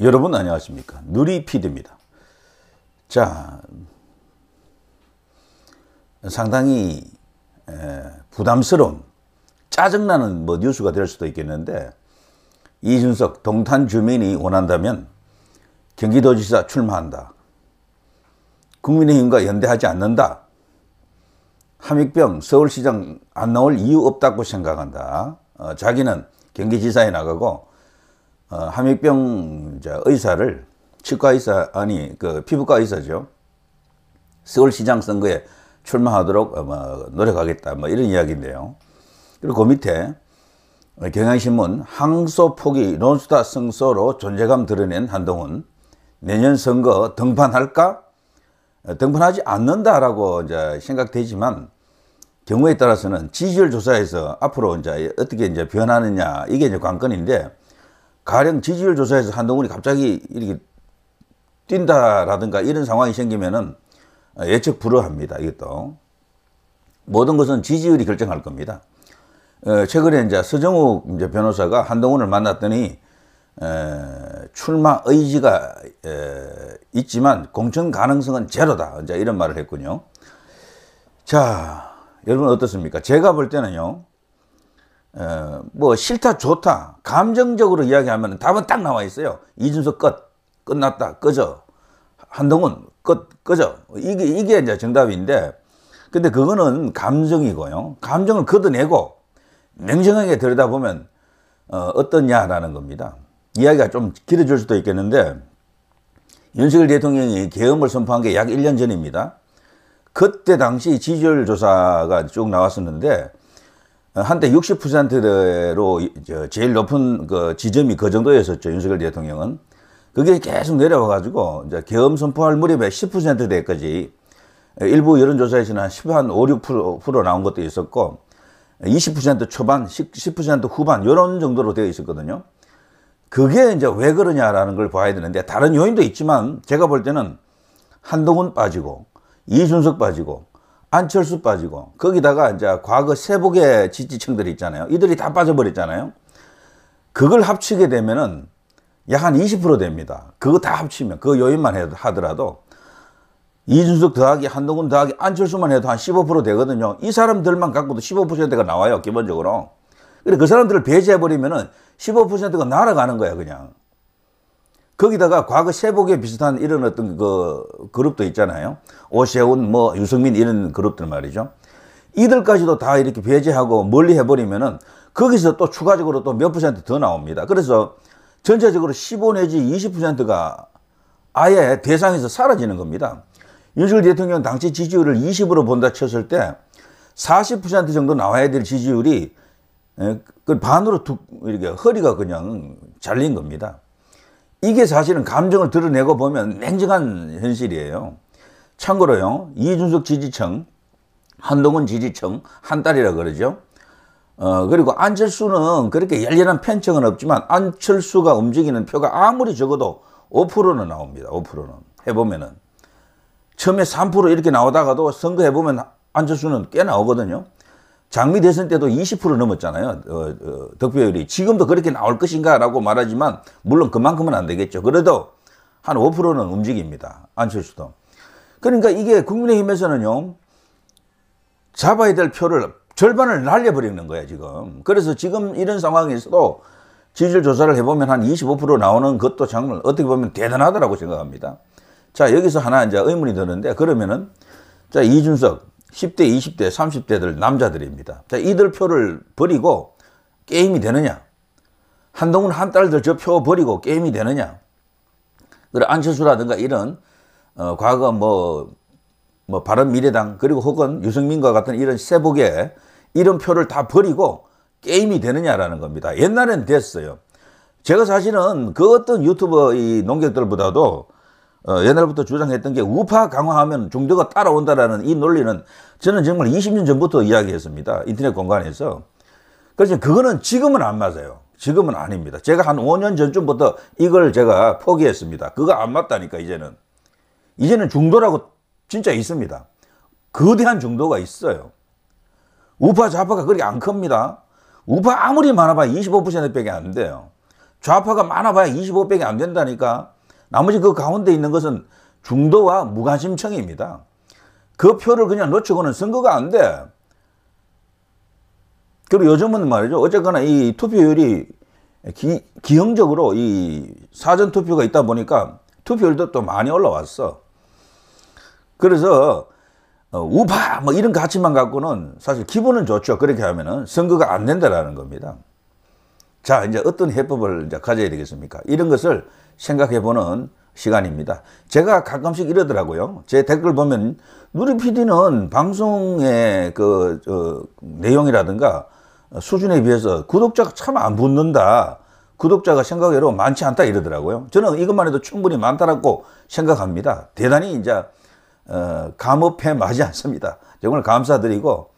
여러분 안녕하십니까, 누리PD입니다. 자, 상당히 부담스러운, 짜증나는 뉴스가 될 수도 있겠는데, 이준석 동탄 주민이 원한다면 경기도지사 출마한다, 국민의힘과 연대하지 않는다, 함익병 서울시장 안 나올 이유 없다고 생각한다. 자기는 경기지사에 나가고 함익병 의사를, 치과의사, 피부과 의사죠, 서울시장 선거에 출마하도록 노력하겠다, 이런 이야기인데요. 그리고 그 밑에 경향신문, 항소 포기 논스타 승소로 존재감 드러낸 한동훈, 내년 선거 등판할까? 등판하지 않는다라고 이제 생각되지만, 경우에 따라서는 지지율 조사에서 앞으로 어떻게 변하느냐, 이게 이제 관건인데, 가령 지지율 조사에서 한동훈이 갑자기 이렇게 뛴다라든가 이런 상황이 생기면은 예측 불허합니다. 이것도 모든 것은 지지율이 결정할 겁니다. 최근에 서정욱 변호사가 한동훈을 만났더니 출마 의지가 있지만 공천 가능성은 제로다, 이런 말을 했군요. 자, 여러분 어떻습니까? 제가 볼 때는요, 싫다 좋다 감정적으로 이야기하면 답은 딱 나와 있어요. 이준석 끝났다, 꺼져. 한동훈 꺼져. 이게 이제 정답인데, 근데 그거는 감정이고요. 감정을 걷어내고 냉정하게 들여다보면 어떠냐라는 겁니다. 이야기가 좀 길어질 수도 있겠는데, 윤석열 대통령이 계엄을 선포한 게 약 1년 전입니다. 그때 당시 지지율 조사가 쭉 나왔었는데, 한때 60%로 제일 높은 그 지점이 그 정도였었죠, 윤석열 대통령은. 그게 계속 내려와가지고 이제 계엄 선포할 무렵에 10%대까지, 일부 여론조사에서는 한 5, 6% 나온 것도 있었고, 20% 초반, 10% 후반 이런 정도로 되어 있었거든요. 그게 이제 왜 그러냐라는 걸 봐야 되는데, 다른 요인도 있지만 제가 볼 때는 한동훈 빠지고 이준석 빠지고 안철수 빠지고, 거기다가 과거 세복의 지지층들이 있잖아요. 이들이 다 빠져버렸잖아요. 그걸 합치게 되면은 약 한 20% 됩니다. 그거 다 합치면, 그 요인만 하더라도 이준석 더하기 한동훈 더하기 안철수만 해도 한 15% 되거든요. 이 사람들만 갖고도 15%가 나와요, 기본적으로. 그래, 그 사람들을 배제해버리면은 15%가 날아가는 거야, 그냥. 거기다가 과거 세복에 비슷한 이런 어떤 그 그룹도 있잖아요. 오세훈, 유승민 이런 그룹들 말이죠. 이들까지도 다 이렇게 배제하고 멀리 해버리면은 거기서 또 추가적으로 또 몇 퍼센트 더 나옵니다. 그래서 전체적으로 15 내지 20%가 아예 대상에서 사라지는 겁니다. 윤석열 대통령 당시 지지율을 20으로 본다 쳤을 때 40% 정도 나와야 될 지지율이 그 반으로 이렇게 허리가 그냥 잘린 겁니다. 이게 사실은 감정을 드러내고 보면 냉정한 현실이에요. 참고로요, 이준석 지지층, 한동훈 지지층 한 딸이라 그러죠. 그리고 안철수는 그렇게 열렬한 편층은 없지만, 안철수가 움직이는 표가 아무리 적어도 5%는 나옵니다. 5%는 해보면은 처음에 3% 이렇게 나오다가도 선거 해보면 안철수는 꽤 나오거든요. 장미 대선 때도 20% 넘었잖아요. 득표율이. 지금도 그렇게 나올 것인가 라고 말하지만, 물론 그만큼은 안 되겠죠. 그래도 한 5%는 움직입니다, 안철수도. 그러니까 이게 국민의힘에서는요, 잡아야 될 표를 절반을 날려버리는 거예요, 지금. 그래서 지금 이런 상황에서도 지지율 조사를 해보면 한 25% 나오는 것도 정말 어떻게 보면 대단하다고 생각합니다. 자, 여기서 하나 의문이 드는데, 그러면은, 자, 이준석 10대, 20대, 30대들 남자들입니다. 자, 이들 표를 버리고 게임이 되느냐? 한동훈 한 딸들 저 표 버리고 게임이 되느냐? 그리고 안철수라든가 이런 과거 바른미래당, 그리고 혹은 유승민과 같은 이런 세복의 이런 표를 다 버리고 게임이 되느냐라는 겁니다. 옛날엔 됐어요. 제가 사실은 그 어떤 유튜버 이 농객들보다도 옛날부터 주장했던 게, 우파 강화하면 중도가 따라온다라는 이 논리는 저는 정말 20년 전부터 이야기했습니다, 인터넷 공간에서. 그래서 그거는 지금은 안 맞아요. 지금은 아닙니다. 제가 한 5년 전쯤부터 이걸 제가 포기했습니다. 그거 안 맞다니까. 이제는 중도라고 진짜 있습니다. 거대한 중도가 있어요. 우파 좌파가 그렇게 안 큽니다. 우파 아무리 많아봐야 25%밖에 안 돼요. 좌파가 많아봐야 25배가 안 된다니까. 나머지 그 가운데 있는 것은 중도와 무관심층입니다. 그 표를 그냥 놓치고는 선거가 안 돼. 그리고 요즘은 말이죠. 어쨌거나 이 투표율이 기형적으로 이 사전투표가 있다 보니까 투표율도 또 많이 올라왔어. 그래서 우파 뭐 이런 가치만 갖고는 사실 기분은 좋죠. 그렇게 하면은 선거가 안 된다라는 겁니다. 자, 이제 어떤 해법을 이제 가져야 되겠습니까? 이런 것을 생각해보는 시간입니다. 제가 가끔씩 이러더라고요. 제 댓글 보면 누리 PD는 방송의 내용이라든가 수준에 비해서 구독자가 참 안 붙는다. 구독자가 생각외로 많지 않다 이러더라고요. 저는 이것만 해도 충분히 많다라고 생각합니다. 대단히 이제 감업해 마지 않습니다. 정말 감사드리고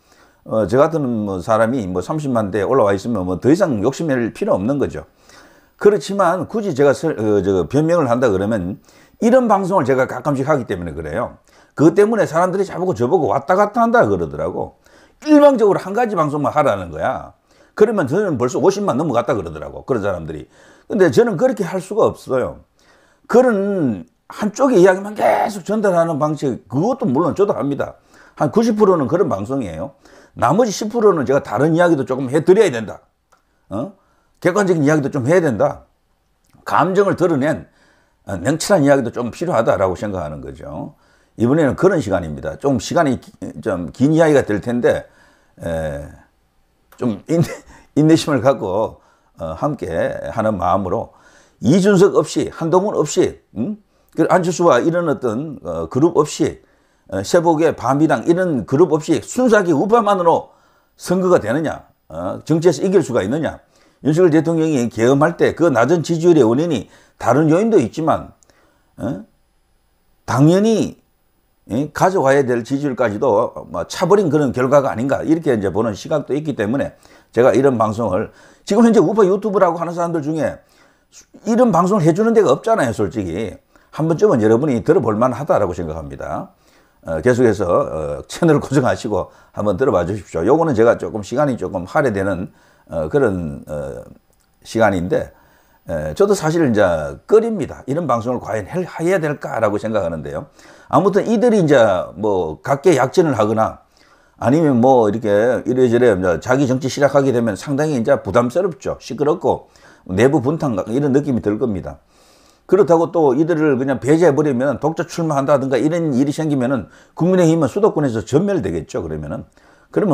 저 같은 사람이 30만 대 올라와 있으면 뭐 더 이상 욕심낼 필요 없는 거죠. 그렇지만 굳이 제가 변명을 한다 그러면 이런 방송을 제가 가끔씩 하기 때문에 그래요. 그것 때문에 사람들이 저보고 왔다 갔다 한다 그러더라고. 일방적으로 한 가지 방송만 하라는 거야. 그러면 저는 벌써 50만 넘어갔다 그러더라고. 그런 사람들이. 근데 저는 그렇게 할 수가 없어요. 그런 한쪽의 이야기만 계속 전달하는 방식, 그것도 물론 저도 합니다. 한 90%는 그런 방송이에요. 나머지 10%는 제가 다른 이야기도 조금 해드려야 된다. 객관적인 이야기도 좀 해야 된다. 감정을 드러낸 냉철한 이야기도 좀 필요하다라고 생각하는 거죠. 이번에는 그런 시간입니다. 좀 시간이 좀 긴 이야기가 될 텐데, 좀 인내심을 갖고 함께 하는 마음으로 이준석 없이, 한동훈 없이, 안철수와 이런 어떤 그룹 없이, 세복의 반미당 이런 그룹 없이 순수하게 우파만으로 선거가 되느냐, 정치에서 이길 수가 있느냐. 윤석열 대통령이 계엄할 때 그 낮은 지지율의 원인이 다른 요인도 있지만 당연히 가져와야 될 지지율까지도 차버린 그런 결과가 아닌가 이렇게 이제 보는 시각도 있기 때문에 제가 이런 방송을 지금 현재 우파 유튜브라고 하는 사람들 중에 이런 방송을 해주는 데가 없잖아요. 솔직히 한 번쯤은 여러분이 들어볼 만하다라고 생각합니다. 계속해서 채널을 고정하시고 한번 들어봐 주십시오. 요거는 제가 조금 시간이 조금 할애되는 그런 시간인데 저도 사실 이제 꺼립니다. 이런 방송을 과연 해야 될까라고 생각하는데요. 아무튼 이들이 이제 뭐 각계 약진을 하거나 아니면 뭐 이렇게 이래저래 자기 정치 시작하게 되면 상당히 이제 부담스럽죠. 시끄럽고 내부 분탕 이런 느낌이 들 겁니다. 그렇다고 또 이들을 그냥 배제해버리면 독자 출마한다든가 이런 일이 생기면은 국민의힘은 수도권에서 전멸되겠죠. 그러면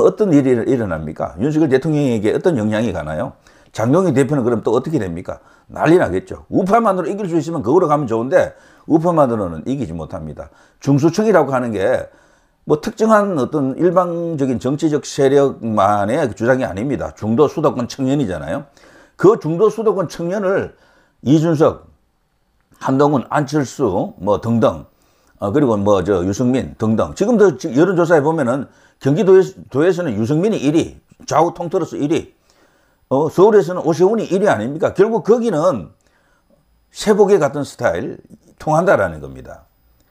어떤 일이 일어납니까? 윤석열 대통령에게 어떤 영향이 가나요? 장동희 대표는 그럼 또 어떻게 됩니까? 난리 나겠죠. 우파만으로 이길 수 있으면 그거로 가면 좋은데 우파만으로는 이기지 못합니다. 중수층이라고 하는 게 뭐 특정한 어떤 일방적인 정치적 세력만의 주장이 아닙니다. 중도 수도권 청년이잖아요. 그 중도 수도권 청년을 이준석, 한동훈, 안철수 뭐 등등 그리고 뭐 유승민 등등 지금도 여론조사에 보면은 경기도에서는 유승민이 1위, 좌우 통틀어서 1위, 서울에서는 오세훈이 1위 아닙니까? 결국 거기는 세복의 같은 스타일 통한다라는 겁니다.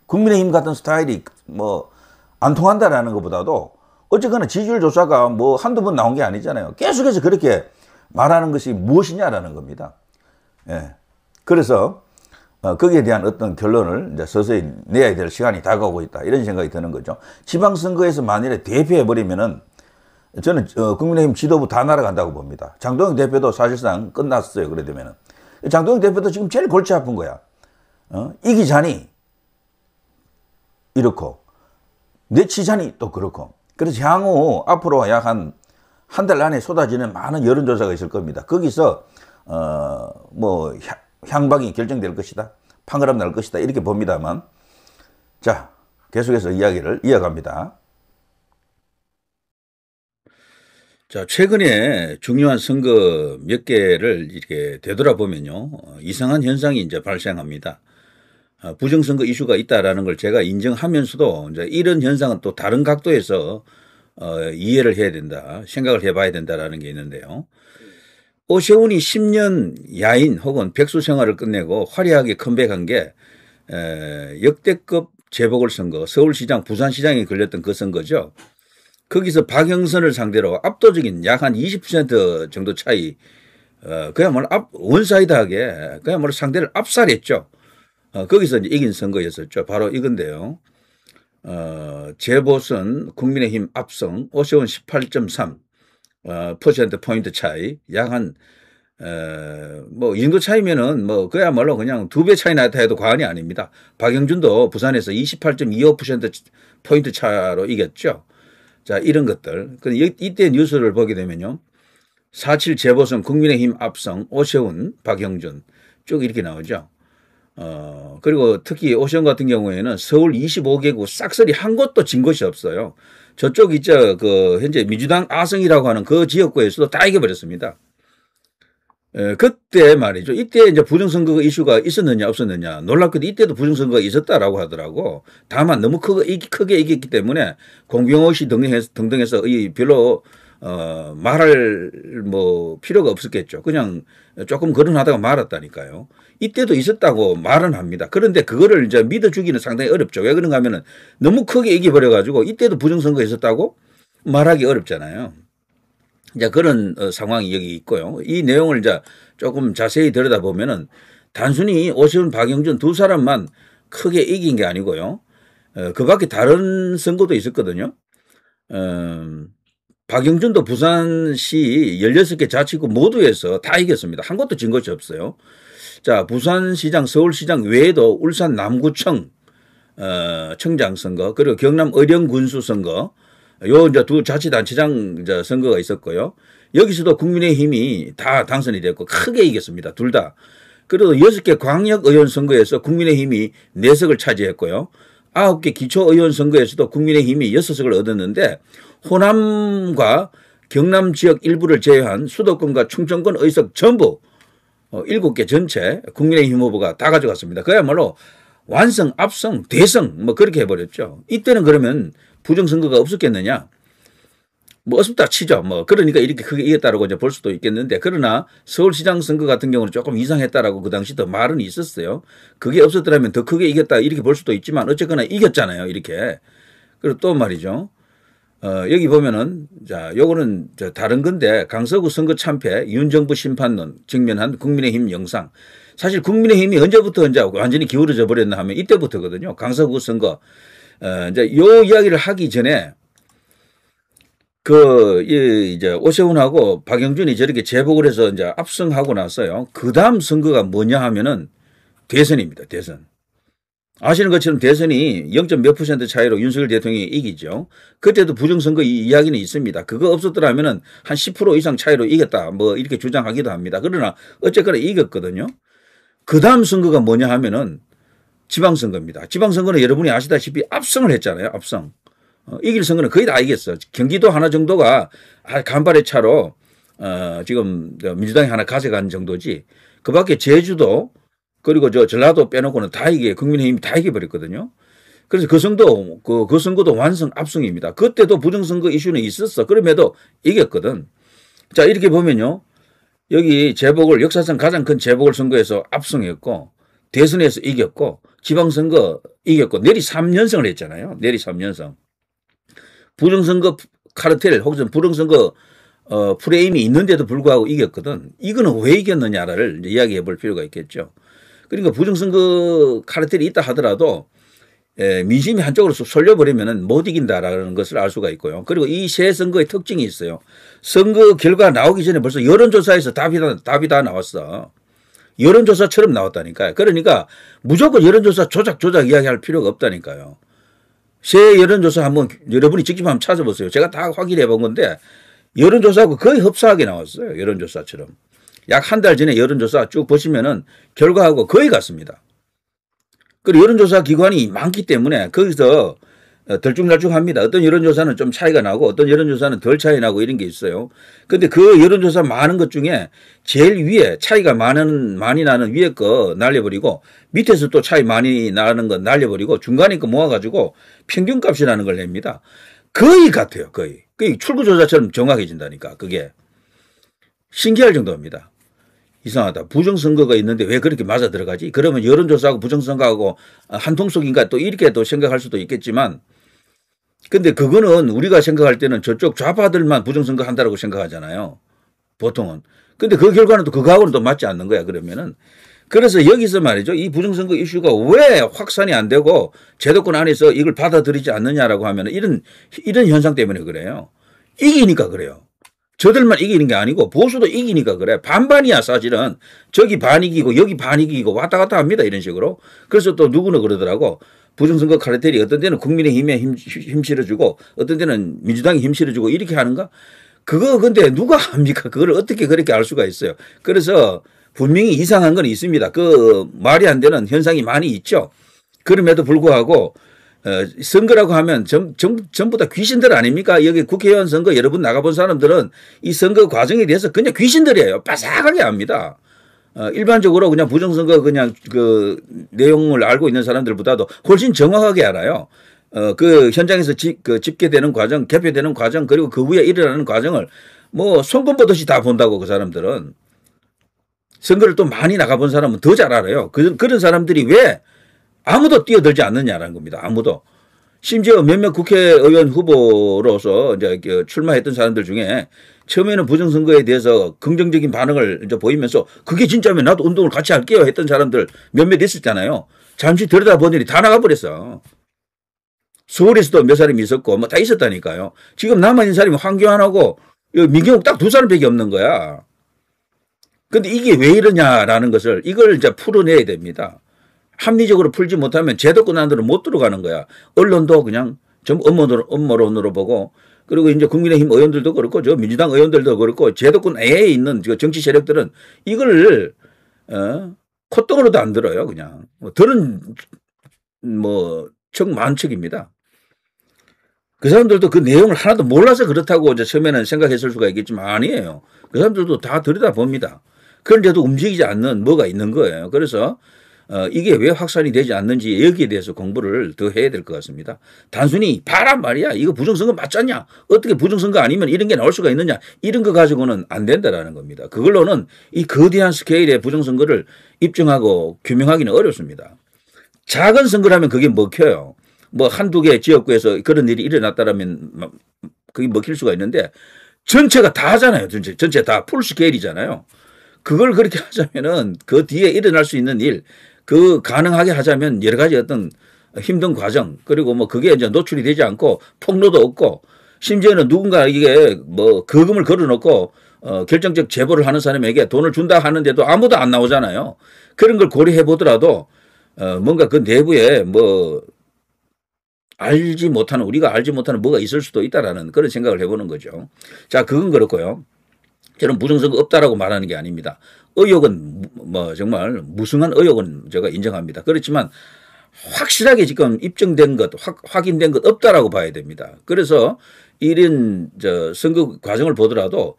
국민의힘 같은 스타일이 뭐 안 통한다라는 것보다도 어쨌거나 지지율 조사가 뭐 한두 번 나온 게 아니잖아요. 계속해서 그렇게 말하는 것이 무엇이냐라는 겁니다. 예. 그래서 거기에 대한 어떤 결론을 이제 서서히 내야 될 시간이 다가오고 있다. 이런 생각이 드는 거죠. 지방선거에서 만일에 대표해버리면은 저는 국민의힘 지도부 다 날아간다고 봅니다. 장동영 대표도 사실상 끝났어요. 그래 되면은. 장동영 대표도 지금 제일 골치 아픈 거야. 이기자니 이렇고 내치자니 또 그렇고. 그래서 향후 앞으로 약 한 달 안에 쏟아지는 많은 여론조사가 있을 겁니다. 거기서 뭐 향방이 결정될 것이다. 판가름 날 것이다. 이렇게 봅니다만. 자, 계속해서 이야기를 이어갑니다. 자, 최근에 중요한 선거 몇 개를 이렇게 되돌아보면요. 이상한 현상이 이제 발생합니다. 부정선거 이슈가 있다라는 걸 제가 인정하면서도 이제 이런 현상은 또 다른 각도에서 이해를 해야 된다. 생각을 해봐야 된다라는 게 있는데요. 오세훈이 10년 야인 혹은 백수 생활을 끝내고 화려하게 컴백한 게 역대급 재보궐선거, 서울시장, 부산시장에 걸렸던 그 선거죠. 거기서 박영선을 상대로 압도적인 약 한 20% 정도 차이 그야말로 원사이드하게 그야말로 상대를 압살했죠. 거기서 이제 이긴 선거였었죠. 바로 이건데요. 재보선 국민의힘 압승 오세훈 18.3 퍼센트 포인트 차이 약 한 뭐 이 정도 차이면은 뭐 그야말로 그냥 2배 차이 나다 해도 과언이 아닙니다. 박영준도 부산에서 28.25% 포인트 차로 이겼죠. 자, 이런 것들. 근데 이때 뉴스를 보게 되면요. 4.7 재보선 국민의힘 압승 오세훈 박영준 쭉 이렇게 나오죠. 그리고 특히 오세훈 같은 경우에는 서울 25개구 싹쓸이 한 곳도 진 곳이 없어요. 저쪽 있죠. 그 현재 민주당 아성이라고 하는 그 지역구에서도 다 이겨버렸습니다. 그때 말이죠. 이때 이제 부정선거 이슈가 있었느냐 없었느냐 놀랍게도 이때도 부정선거가 있었다라고 하더라고. 다만 너무 크게 이겼기 때문에 공병호 씨 등등해서 별로 말할 뭐 필요가 없었겠죠. 그냥 조금 거론하다가 말았다니까요. 이때도 있었다고 말은 합니다. 그런데 그거를 이제 믿어주기는 상당히 어렵죠. 왜 그런가 하면은 너무 크게 이겨버려가지고 이때도 부정선거 있었다고 말하기 어렵잖아요. 이제 그런 상황이 여기 있고요. 이 내용을 이제 조금 자세히 들여다보면은 단순히 오세훈, 박영준 두 사람만 크게 이긴 게 아니고요. 그 밖에 다른 선거도 있었거든요. 박영준도 부산시 16개 자치구 모두에서 다 이겼습니다. 한 곳도 진 것이 없어요. 자, 부산시장, 서울시장 외에도 울산 남구청 청장 선거, 그리고 경남 의령군수 선거, 요 이제 두 자치단체장 이제 선거가 있었고요. 여기서도 국민의힘이 다 당선이 됐고 크게 이겼습니다. 둘 다. 그리고 6개 광역의원 선거에서 국민의힘이 4석을 차지했고요. 9개 기초의원 선거에서도 국민의힘이 6석을 얻었는데 호남과 경남 지역 일부를 제외한 수도권과 충청권 의석 전부 7개 전체 국민의힘 후보가 다 가져갔습니다. 그야말로 완성, 압승, 대승 뭐 그렇게 해버렸죠. 이때는 그러면 부정선거가 없었겠느냐? 뭐 없었다 치죠. 뭐 그러니까 이렇게 크게 이겼다라고 이제 볼 수도 있겠는데 그러나 서울시장 선거 같은 경우는 조금 이상했다라고 그 당시 더 말은 있었어요. 그게 없었더라면 더 크게 이겼다 이렇게 볼 수도 있지만 어쨌거나 이겼잖아요. 이렇게. 그리고 또 말이죠. 여기 보면은 자 요거는 다른 건데 강서구 선거 참패 윤정부 심판론 직면한 국민의힘 영상. 사실 국민의힘이 언제부터 이제 완전히 기울어져 버렸나 하면 이때부터거든요. 강서구 선거. 이제 요 이야기를 하기 전에 이제 오세훈하고 박영준이 저렇게 제복을 해서 이제 압승하고 나서요. 그 다음 선거가 뭐냐 하면은 대선입니다. 대선. 아시는 것처럼 대선이 0.몇 % 차이로 윤석열 대통령이 이기죠. 그때도 부정선거 이야기는 있습니다. 그거 없었더라면은 한 10% 이상 차이로 이겼다. 뭐 이렇게 주장하기도 합니다. 그러나 어쨌거나 이겼거든요. 그 다음 선거가 뭐냐 하면은 지방선거입니다. 지방선거는 여러분이 아시다시피 압승을 했잖아요. 압승. 이길 선거는 거의 다 이겼어. 경기도 하나 정도가 간발의 차로 지금 민주당이 하나 가져간 정도지. 그 밖에 제주도 그리고 전라도 빼놓고는 다 이게 국민의힘이 다 이겨버렸거든요. 그래서 그 선거도 완성 압승입니다. 그때도 부정선거 이슈는 있었어. 그럼에도 이겼거든. 자, 이렇게 보면요. 여기 재보궐 역사상 가장 큰 재보궐선거에서 압승했고 대선에서 이겼고 지방선거 이겼고 내리 3연승을 했잖아요. 내리 3연승. 부정선거 카르텔 혹은 부정선거 프레임이 있는데도 불구하고 이겼거든. 이거는 왜 이겼느냐를 이야기해 볼 필요가 있겠죠. 그러니까 부정선거 카르텔이 있다 하더라도 민심이 한쪽으로 쏠려버리면 못 이긴다라는 것을 알 수가 있고요. 그리고 이 새 선거의 특징이 있어요. 선거 결과 나오기 전에 벌써 여론조사에서 답이 다 나왔어. 여론조사처럼 나왔다니까요. 그러니까 무조건 여론조사 조작 이야기할 필요가 없다니까요. 새 여론조사 한번 여러분이 직접 한번 찾아보세요. 제가 다 확인해 본 건데 여론조사하고 거의 흡사하게 나왔어요. 여론조사처럼. 약 한 달 전에 여론조사 쭉 보시면은 결과하고 거의 같습니다. 그리고 여론조사 기관이 많기 때문에 거기서 들쭉날쭉합니다. 어떤 여론조사는 좀 차이가 나고 어떤 여론조사는 덜 차이 나고 이런 게 있어요. 근데 그 여론조사 많은 것 중에 제일 위에 차이가 많이 나는 위에 거 날려버리고 밑에서 또 차이 많이 나는 거 날려버리고 중간에 거 모아가지고 평균값이라는 걸 냅니다. 거의 같아요. 거의 출구조사처럼 정확해진다니까. 그게 신기할 정도입니다. 이상하다. 부정선거가 있는데 왜 그렇게 맞아 들어가지? 그러면 여론조사하고 부정선거하고 한 통속인가 또 이렇게 또 생각할 수도 있겠지만 근데 그거는 우리가 생각할 때는 저쪽 좌파들만 부정선거 한다고 생각하잖아요. 보통은. 근데 그 결과는 또 그거하고는 또 맞지 않는 거야, 그러면은. 그래서 여기서 말이죠. 이 부정선거 이슈가 왜 확산이 안 되고 제도권 안에서 이걸 받아들이지 않느냐라고 하면은 이런 현상 때문에 그래요. 이기니까 그래요. 저들만 이기는 게 아니고 보수도 이기니까 그래. 반반이야 사실은. 저기 반 이기고 여기 반 이기고 왔다 갔다 합니다. 이런 식으로. 그래서 또 누구는 그러더라고. 부정선거 카르텔이 어떤 데는 국민의힘에 힘 실어주고 어떤 데는 민주당이 힘 실어주고 이렇게 하는가? 그거 근데 누가 합니까? 그걸 어떻게 그렇게 알 수가 있어요. 그래서 분명히 이상한 건 있습니다. 그 말이 안 되는 현상이 많이 있죠. 그럼에도 불구하고 선거라고 하면 전부 다 귀신들 아닙니까? 여기 국회의원 선거 여러 번 나가본 사람들은 이 선거 과정에 대해서 그냥 귀신들이에요. 빠삭하게 합니다. 일반적으로 그냥 부정선거 그냥 그 내용을 알고 있는 사람들보다도 훨씬 정확하게 알아요. 그 현장에서 집계되는 과정, 개표되는 과정, 그리고 그 후에 일어나는 과정을 뭐 손금 보듯이 다 본다고 그 사람들은. 선거를 또 많이 나가본 사람은 더 잘 알아요. 그런 사람들이 왜 아무도 뛰어들지 않느냐라는 겁니다. 아무도. 심지어 몇몇 국회의원 후보로서 이제 출마했던 사람들 중에 처음에는 부정선거에 대해서 긍정적인 반응을 이제 보이면서 그게 진짜면 나도 운동을 같이 할게요 했던 사람들 몇몇 있었잖아요. 잠시 들여다보더니 다 나가버렸어. 서울에서도 몇 사람이 있었고 뭐 다 있었다니까요. 지금 남아있는 사람이 황교안하고 민경욱 딱 두 사람밖에 없는 거야. 근데 이게 왜 이러냐라는 것을 이걸 이제 풀어내야 됩니다. 합리적으로 풀지 못하면 제도권 안으로 못 들어가는 거야. 언론도 그냥 전부 음모론으로 보고 그리고 이제 국민의힘 의원들도 그렇고 저 민주당 의원들도 그렇고 제도권 내에 있는 정치 세력들은 이걸 콧등으로도 안 들어요. 그냥 들은 뭐 척만척입니다. 그 사람들도 그 내용을 하나도 몰라서 그렇다고 이제 처음에는 생각했을 수가 있겠지만 아니에요. 그 사람들도 다 들여다봅니다. 그런데도 움직이지 않는 뭐가 있는 거예요. 그래서 이게 왜 확산이 되지 않는지 여기에 대해서 공부를 더 해야 될 것 같습니다. 단순히 봐란 말이야. 이거 부정선거 맞잖냐. 어떻게 부정선거 아니면 이런 게 나올 수가 있느냐. 이런 거 가지고는 안 된다라는 겁니다. 그걸로는 이 거대한 스케일의 부정선거를 입증하고 규명하기는 어렵습니다. 작은 선거라면 그게 먹혀요. 뭐 한두 개 지역구에서 그런 일이 일어났다라면 그게 먹힐 수가 있는데 전체가 다 하잖아요. 전체 다 풀스케일이잖아요. 그걸 그렇게 하자면은 그 뒤에 일어날 수 있는 일, 그 가능하게 하자면 여러 가지 어떤 힘든 과정, 그리고 뭐 그게 이제 노출이 되지 않고 폭로도 없고 심지어는 누군가 이게 뭐 거금을 걸어놓고 결정적 제보를 하는 사람에게 돈을 준다 하는데도 아무도 안 나오잖아요. 그런 걸 고려해 보더라도 뭔가 그 내부에 뭐 우리가 알지 못하는 뭐가 있을 수도 있다라는 그런 생각을 해보는 거죠. 자, 그건 그렇고요. 저는 부정선거 없다라고 말하는 게 아닙니다. 의혹은 뭐 정말 무성한 의혹은 제가 인정합니다. 그렇지만 확실하게 지금 입증된 것, 확인된 것 없다라고 봐야 됩니다. 그래서 이런 선거 과정을 보더라도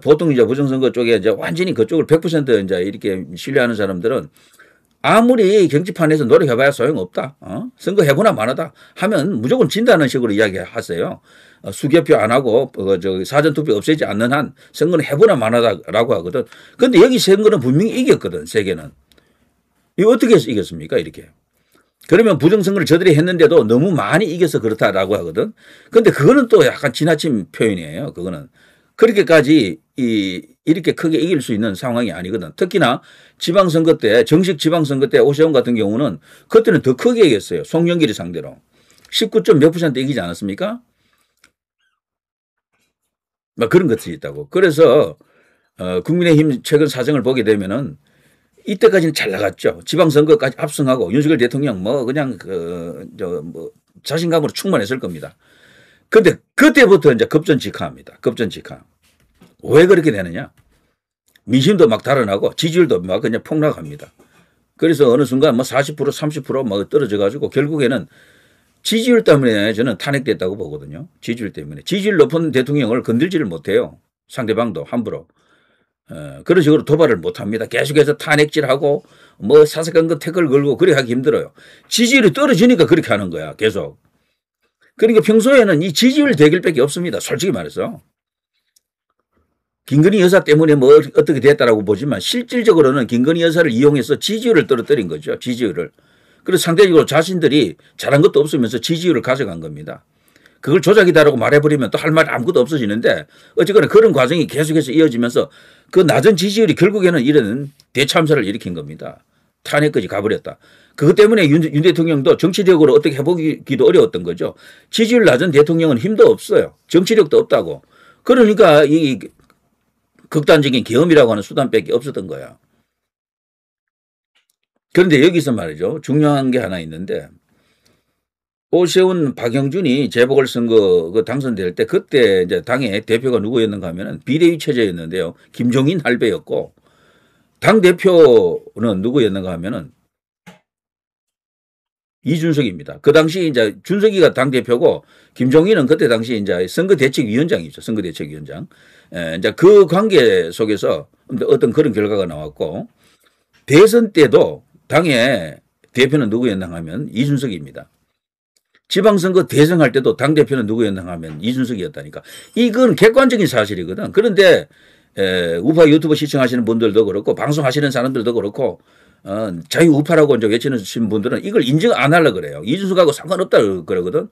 보통 이제 부정선거 쪽에 이제 완전히 그쪽을 100% 이제 이렇게 신뢰하는 사람들은 아무리 경치판에서 노력해봐야 소용없다. 선거 해보나 마나다 하면 무조건 진다는 식으로 이야기하세요. 수개표 안 하고 사전투표 없애지 않는 한 선거는 해보나 마나다라고 하거든. 그런데 여기 선거는 분명히 이겼거든. 세계는. 이거 어떻게 해서 이겼습니까? 이렇게. 그러면 부정선거를 저들이 했는데도 너무 많이 이겨서 그렇다라고 하거든. 그런데 그거는 또 약간 지나친 표현이에요. 그거는. 그렇게까지 이렇게 크게 이길 수 있는 상황이 아니거든. 특히나 지방선거 때, 정식 지방선거 때 오세훈 같은 경우는 그때는 더 크게 이겼어요. 송영길이 상대로. 19점 몇 % 이기지 않았습니까? 막 그런 것들이 있다고. 그래서 국민의힘 최근 사정을 보게 되면은 이때까지는 잘 나갔죠. 지방선거까지 압승하고 윤석열 대통령 뭐 그냥 뭐 자신감으로 충만했을 겁니다. 근데 그때부터 이제 급전직하합니다. 급전직하. 왜 그렇게 되느냐? 민심도 막 달아나고 지지율도 막 그냥 폭락합니다. 그래서 어느 순간 뭐 40% 30% 떨어져 가지고 결국에는 지지율 때문에 저는 탄핵됐다고 보거든요. 지지율 때문에. 지지율 높은 대통령을 건들지를 못해요. 상대방도 함부로. 그런 식으로 도발을 못합니다. 계속해서 탄핵질하고 뭐 사사건건 태클 걸고 그래 하기 힘들어요. 지지율이 떨어지니까 그렇게 하는 거야. 계속. 그러니까 평소에는 이 지지율 대결밖에 없습니다. 솔직히 말해서. 김건희 여사 때문에 뭐 어떻게 됐다라고 보지만 실질적으로는 김건희 여사를 이용해서 지지율을 떨어뜨린 거죠. 지지율을. 그래서 상대적으로 자신들이 잘한 것도 없으면서 지지율을 가져간 겁니다. 그걸 조작이다라고 말해버리면 또 할 말 아무것도 없어지는데 어쨌거나 그런 과정이 계속해서 이어지면서 그 낮은 지지율이 결국에는 이런 대참사를 일으킨 겁니다. 탄핵까지 가버렸다. 그것 때문에 윤 대통령도 정치력으로 어떻게 해보기도 어려웠던 거죠. 지지율 낮은 대통령은 힘도 없어요. 정치력도 없다고. 그러니까 이 극단적인 계엄이라고 하는 수단밖에 없었던 거야. 그런데 여기서 말이죠. 중요한 게 하나 있는데 오세훈 박영준이 재보궐선거 그 당선될 때 그때 이제 당의 대표가 누구였는가 하면은 비대위 체제였는데요. 김종인 할배였고 당 대표는 누구였는가 하면은 이준석입니다. 그 당시 이제 준석이가 당 대표고 김종인은 그때 당시 이제 선거대책위원장이죠. 선거대책위원장. 이제 그 관계 속에서 어떤 그런 결과가 나왔고 대선 때도 당의 대표는 누구였나 하면 이준석입니다. 지방선거 대선할 때도 당대표는 누구였나 하면 이준석이었다니까. 이건 객관적인 사실이거든. 그런데 우파 유튜브 시청하시는 분들도 그렇고 방송하시는 사람들도 그렇고 자유우파라고 이제 외치는 분들은 이걸 인정 안 하려고 그래요. 이준석하고 상관없다 그러거든.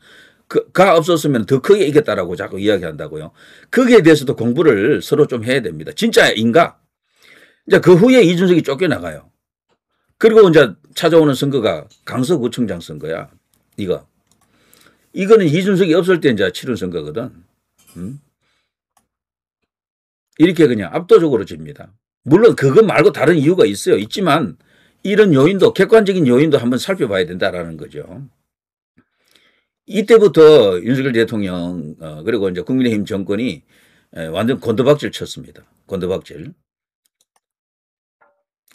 가 없었으면 더 크게 이겼다라고 자꾸 이야기한다고요. 거기에 대해서도 공부를 서로 좀 해야 됩니다. 진짜인가? 이제 그 후에 이준석이 쫓겨나가요. 그리고 이제 찾아오는 선거가 강서구청장 선거야. 이거는 이준석이 없을 때 이제 치른 선거거든. 이렇게 그냥 압도적으로 집니다. 물론 그거 말고 다른 이유가 있어요. 있지만 이런 요인도 객관적인 요인도 한번 살펴봐야 된다라는 거죠. 이때부터 윤석열 대통령 그리고 이제 국민의힘 정권이 완전 곤두박질 쳤습니다. 곤두박질.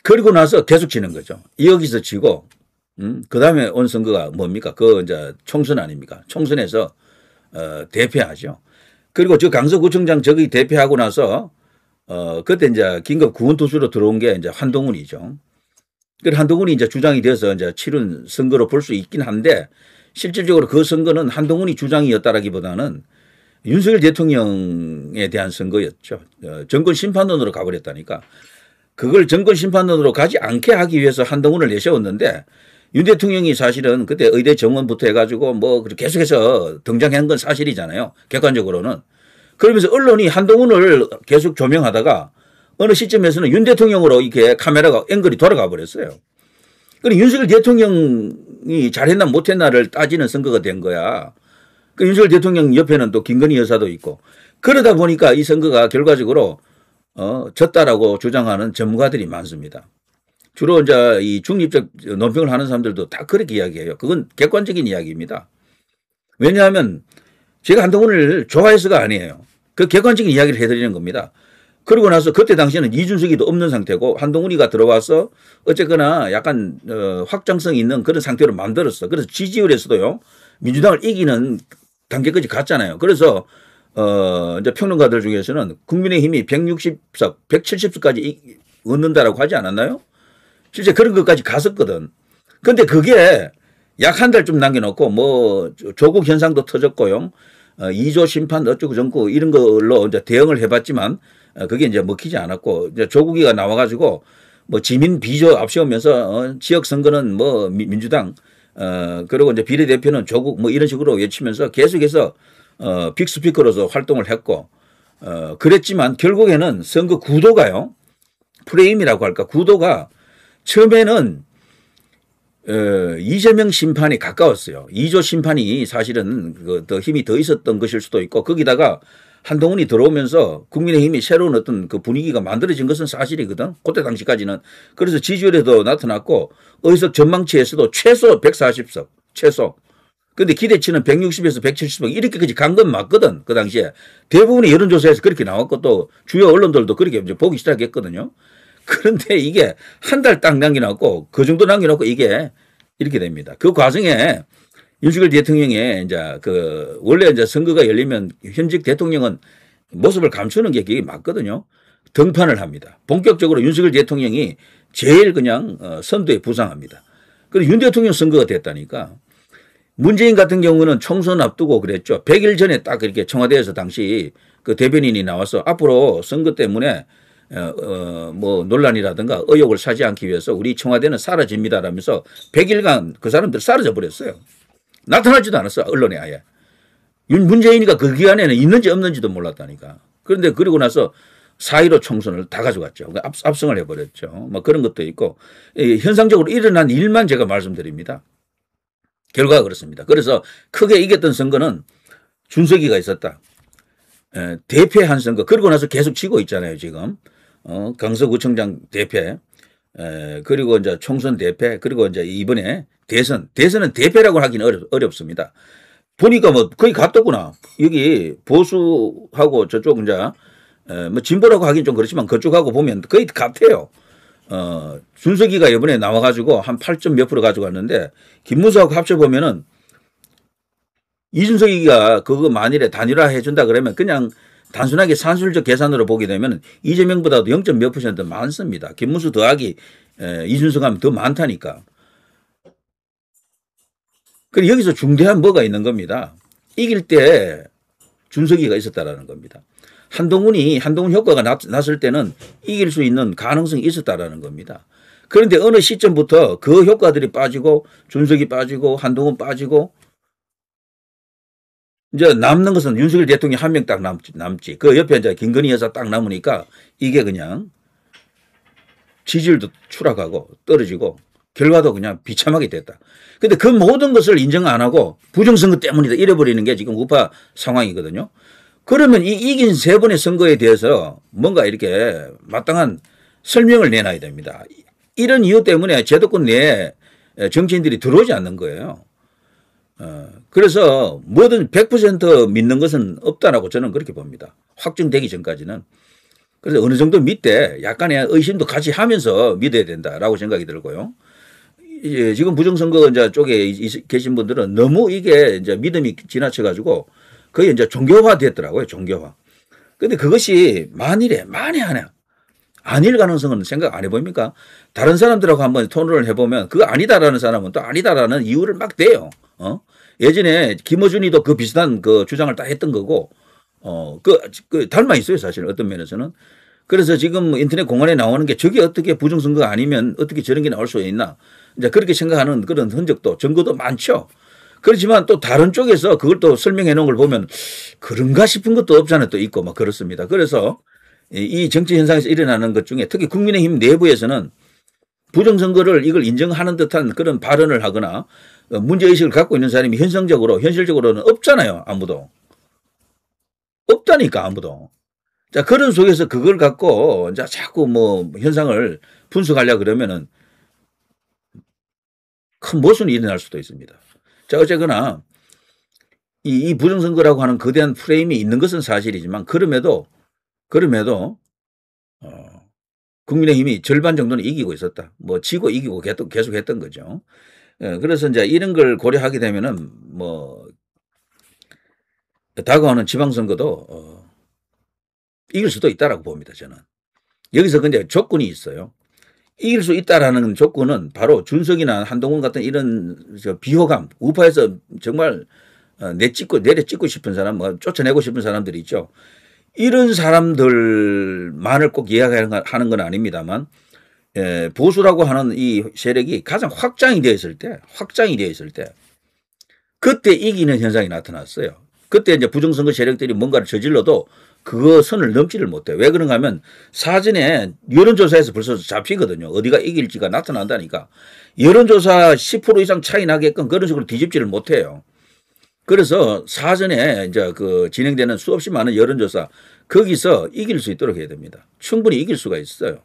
그리고 나서 계속 지는 거죠. 여기서 지고 그 다음에 온 선거가 뭡니까? 그 이제 총선 아닙니까? 총선에서 대패하죠. 그리고 저 강서구청장 저기 대패하고 나서 그때 이제 긴급 구원투수로 들어온 게 이제 한동훈이죠. 그 한동훈이 이제 주장이 돼서 이제 치른 선거로 볼 수 있긴 한데 실질적으로 그 선거는 한동훈이 주장이었다라기보다는 윤석열 대통령에 대한 선거였죠. 정권 심판론으로 가버렸다니까. 그걸 정권 심판론으로 가지 않게 하기 위해서 한동훈을 내세웠는데 윤 대통령이 사실은 그때 의대 정원부터 해가지고 뭐 계속해서 등장한 건 사실이잖아요. 객관적으로는. 그러면서 언론이 한동훈을 계속 조명하다가 어느 시점에서는 윤 대통령으로 이렇게 카메라가 앵글이 돌아가 버렸어요. 그리고 윤석열 대통령이 잘했나 못했나를 따지는 선거가 된 거야. 그 윤석열 대통령 옆에는 또 김건희 여사도 있고 그러다 보니까 이 선거가 결과적으로 졌다라고 주장하는 전문가들이 많습니다. 주로 이제 이 중립적 논평을 하는 사람들도 다 그렇게 이야기해요. 그건 객관적인 이야기입니다. 왜냐하면 제가 한동훈을 좋아해서가 아니에요. 그 객관적인 이야기를 해드리는 겁니다. 그리고 나서 그때 당시에는 이준석이도 없는 상태고 한동훈이가 들어와서 어쨌거나 약간 확장성 있는 그런 상태로 만들었어. 그래서 지지율에서도요 민주당을 이기는 단계까지 갔잖아요. 그래서 이제 평론가들 중에서는 국민의힘이 160석, 170석까지 얻는다라고 하지 않았나요? 실제 그런 것까지 갔었거든. 근데 그게 약 한 달 좀 남겨놓고 뭐 조국 현상도 터졌고요. 2조 심판 어쩌고 저쩌고 이런 걸로 이제 대응을 해봤지만 그게 이제 먹히지 않았고 이제 조국이가 나와가지고 뭐 지민 비조 앞세우면서 지역 선거는 뭐 민주당 그리고 이제 비례대표는 조국 뭐 이런 식으로 외치면서 계속해서 빅스피커로서 활동을 했고 그랬지만 결국에는 선거 구도가요. 프레임이라고 할까 구도가 처음에는 이재명 심판이 가까웠어요. 2조 심판이 사실은 더 힘이 더 있었던 것일 수도 있고 거기다가 한동훈이 들어오면서 국민의힘이 새로운 어떤 그 분위기가 만들어진 것은 사실이거든. 그때 당시까지는. 그래서 지지율에도 나타났고 어디서 전망치에서도 최소 140석 최소. 근데 기대치는 160에서 170석 이렇게까지 간 건 맞거든. 그 당시에. 대부분의 여론조사에서 그렇게 나왔고 또 주요 언론들도 그렇게 이제 보기 시작했거든요. 그런데 이게 한 달 딱 남겨놨고 그 정도 남겨놓고 이게 이렇게 됩니다. 그 과정에 윤석열 대통령의 이제 원래 이제 선거가 열리면 현직 대통령은 모습을 감추는 게 그게 맞거든요. 등판을 합니다. 본격적으로 윤석열 대통령이 제일 그냥 선두에 부상합니다. 그리고 윤 대통령 선거가 됐다니까. 문재인 같은 경우는 총선 앞두고 그랬죠. 100일 전에 딱 이렇게 청와대에서 당시 그 대변인이 나와서 앞으로 선거 때문에 뭐 논란이라든가 의혹을 사지 않기 위해서 우리 청와대는 사라집니다라면서 100일간 그 사람들 사라져 버렸어요. 나타나지도 않았어 언론에 아예. 문재인이가 그 기간에는 있는지 없는지도 몰랐다니까. 그런데 그리고 나서 4.15 총선을 다 가져갔죠. 압승을 해버렸죠. 뭐 그런 것도 있고 현상적으로 일어난 일만 제가 말씀드립니다. 결과가 그렇습니다. 그래서 크게 이겼던 선거는 준석이가 있었다. 대패한 선거. 그리고 나서 계속 지고 있잖아요, 지금. 강서구청장 대패. 그리고 이제 총선 대패. 그리고 이제 이번에 대선. 대선은 대패라고 하기는 어렵습니다. 보니까 뭐 거의 같더구나. 여기 보수하고 저쪽 이제 뭐 진보라고 하긴 좀 그렇지만 그쪽하고 보면 거의 같아요. 준석이가 이번에 나와가지고 한 8점 몇 프로 가져갔는데 김문수하고 합쳐보면은 이준석이가 그거 만일에 단일화 해준다 그러면 그냥 단순하게 산술적 계산으로 보게 되면 이재명보다도 0. 몇 % 많습니다. 김문수 더하기 이준석 하면 더 많다니까. 그리고 여기서 중대한 뭐가 있는 겁니다. 이길 때 준석이가 있었다라는 겁니다. 한동훈 효과가 났을 때는 이길 수 있는 가능성이 있었다라는 겁니다. 그런데 어느 시점부터 그 효과들이 빠지고 준석이 빠지고 한동훈 빠지고 이제 남는 것은 윤석열 대통령이 한 명 딱 남지. 그 옆에 이제 김건희 여사 딱 남으니까 이게 그냥 지지율도 추락하고 떨어지고 결과도 그냥 비참하게 됐다. 근데 그 모든 것을 인정 안 하고 부정선거 때문이다 잃어버리는 게 지금 우파 상황이거든요. 그러면 이 이긴 3번의 선거에 대해서 뭔가 이렇게 마땅한 설명을 내놔야 됩니다. 이런 이유 때문에 제도권 내에 정치인들이 들어오지 않는 거예요. 그래서 뭐든 100% 믿는 것은 없다라고 저는 그렇게 봅니다. 확정되기 전까지는. 그래서 어느 정도 믿되 약간의 의심도 같이 하면서 믿어야 된다라고 생각이 들고요. 이제 지금 부정선거 이제 쪽에 계신 분들은 너무 이게 이제 믿음이 지나쳐가지고 거의 이제 종교화 됐더라고요. 종교화. 근데 그것이 만일 하나 아닐 가능성은 생각 안 해봅니까? 다른 사람들하고 한번 토론을 해보면 그거 아니다라는 사람은 또 아니다라는 이유를 막 대요. 예전에 김어준이도 그 비슷한 그 주장을 다 했던 거고, 그 닮아 있어요, 사실 어떤 면에서는. 그래서 지금 인터넷 공간에 나오는 게 저게 어떻게 부정선거가 아니면 어떻게 저런 게 나올 수 있나. 이제 그렇게 생각하는 그런 흔적도, 증거도 많죠. 그렇지만 또 다른 쪽에서 그걸 또 설명해 놓은 걸 보면 그런가 싶은 것도 없잖아요. 또 있고 막 그렇습니다. 그래서 이 정치 현상에서 일어나는 것 중에 특히 국민의힘 내부에서는 부정선거를 이걸 인정하는 듯한 그런 발언을 하거나 문제의식을 갖고 있는 사람이 현실적으로는 없잖아요. 아무도. 없다니까, 아무도. 자, 그런 속에서 그걸 갖고 이제 자꾸 뭐 현상을 분석하려고 그러면은 큰 모순이 일어날 수도 있습니다. 자, 어쨌거나 이 부정선거라고 하는 거대한 프레임이 있는 것은 사실이지만 그럼에도 국민의힘이 절반 정도는 이기고 있었다. 뭐 지고 이기고 계속 했던 거죠. 그래서 이제 이런 걸 고려하게 되면은 뭐 다가오는 지방선거도 이길 수도 있다라고 봅니다. 저는. 여기서 근데 조건이 있어요. 이길 수 있다라는 조건은 바로 준석이나 한동훈 같은 이런 비호감, 우파에서 정말 내려찍고 싶은 사람, 뭐 쫓아내고 싶은 사람들이 있죠. 이런 사람들만을 꼭 이야기하는 건 아닙니다만, 보수라고 하는 이 세력이 가장 확장이 되어 있을 때, 그때 이기는 현상이 나타났어요. 그때 이제 부정선거 세력들이 뭔가를 저질러도 그 선을 넘지를 못해요. 왜 그런가 하면 사전에 여론조사에서 벌써 잡히거든요. 어디가 이길지가 나타난다니까. 여론조사 10% 이상 차이 나게끔 그런 식으로 뒤집지를 못해요. 그래서 사전에 이제 그 진행되는 수없이 많은 여론조사 거기서 이길 수 있도록 해야 됩니다. 충분히 이길 수가 있어요.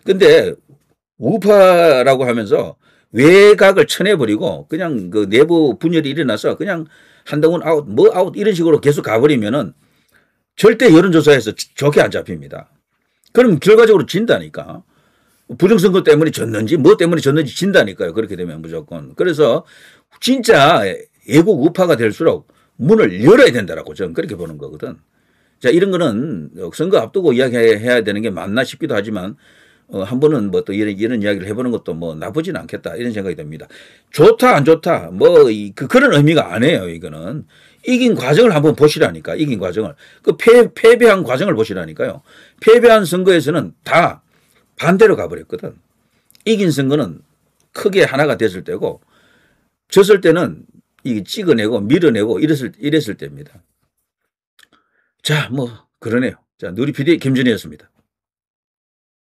근데 우파라고 하면서 외곽을 쳐내버리고 그냥 그 내부 분열이 일어나서 그냥 한동훈 아웃, 뭐 아웃 이런 식으로 계속 가버리면은 절대 여론조사에서 좋게 안 잡힙니다. 그럼 결과적으로 진다니까. 부정선거 때문에 졌는지 뭐 때문에 졌는지 진다니까요. 그렇게 되면 무조건. 그래서 진짜 애국 우파가 될수록 문을 열어야 된다라고 저는 그렇게 보는 거거든. 자, 이런 거는 선거 앞두고 이야기해야 되는 게 맞나 싶기도 하지만 한 번은 뭐 또 이런 이야기를 해보는 것도 뭐 나쁘진 않겠다 이런 생각이 듭니다. 좋다 안 좋다 뭐 그런 의미가 아니에요. 이거는 이긴 과정을 한번 보시라니까. 이긴 과정을 그 패배한 과정을 보시라니까요. 패배한 선거에서는 다 반대로 가버렸거든. 이긴 선거는 크게 하나가 됐을 때고 졌을 때는 이게 찍어내고 밀어내고 이랬을 때입니다. 자, 뭐 그러네요. 자, 누리 PD 김준희였습니다.